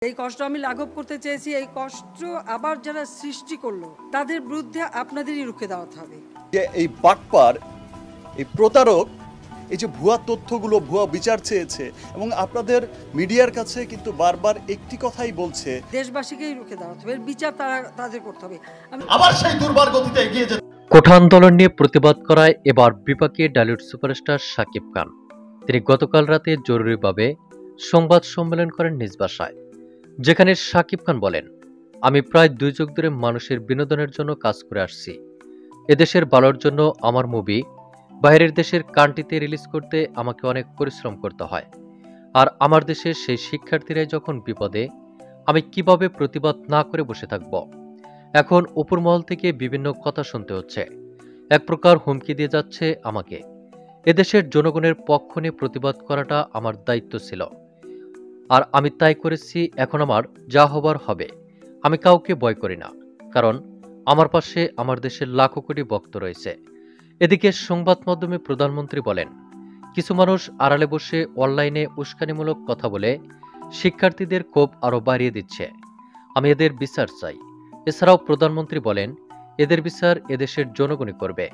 এই কষ্ট আমি লাঘব করতে চেয়েছি। এই কষ্ট আবার যারা সৃষ্টি করলো তাদের বিরুদ্ধে আপনাদেরই রুখে দাঁড়াতে হবে। যে এই বাটপার, এই প্রতারক, এই যে ভুয়া তথ্যগুলো, ভুয়া বিচার চেয়েছে এবং আপনাদের মিডিয়ার কাছে কিন্তু বারবার একটি কথাই বলছে, দেশবাসীকেই রুখে দাঁড়াতে হবে, এর বিচার তাদের করতে হবে। আবার সেই দুর্বার গতিতে এগিয়ে যেতে। কোঠা আন্দোলন নিয়ে প্রতিবাদ করায় এবার বিপাকে ডালিউড সুপারস্টার শাকিব খান। তিনি গতকাল রাতে জরুরিভাবে সংবাদ সম্মেলন করেন নিজ বাসায়, যেখানে শাকিব খান বলেন, আমি প্রায় 2 যুগ ধরে মানুষের বিনোদনের জন্য কাজ করে আসছি। এদেশের ভালোর জন্য আমার মুভি বাইরের দেশের কান্ট্রিতে রিলিজ করতে আমাকে অনেক পরিশ্রম করতে হয়। আর আমার দেশের সেই শিক্ষার্থীরাই যখন বিপদে, আমি কিভাবে প্রতিবাদ না করে বসে থাকব? এখন উপরমহল থেকে বিভিন্ন কথা শুনতে হচ্ছে, এক প্রকার হুমকি দিয়ে যাচ্ছে আমাকে। এদেশের জনগণের পক্ষ নিয়ে প্রতিবাদ করাটা আমার দায়িত্ব ছিল, আর আমি তাই করেছি। এখন আমার যা হবার হবে। আমি কাউকে ভয় করি না, কারণ আমার পাশে আমার দেশের লাখো কোটি ভক্ত রয়েছে। এদিকে সংবাদ মাধ্যমে প্রধানমন্ত্রী বলেন, কিছু মানুষ আড়ালে বসে অনলাইনে উস্কানিমূলক কথা বলে শিক্ষার্থীদের ক্ষোভ আরও বাড়িয়ে দিচ্ছে। আমি এদের বিচার চাই। এছাড়াও প্রধানমন্ত্রী বলেন, এদের বিচার এদেশের জনগণই করবে।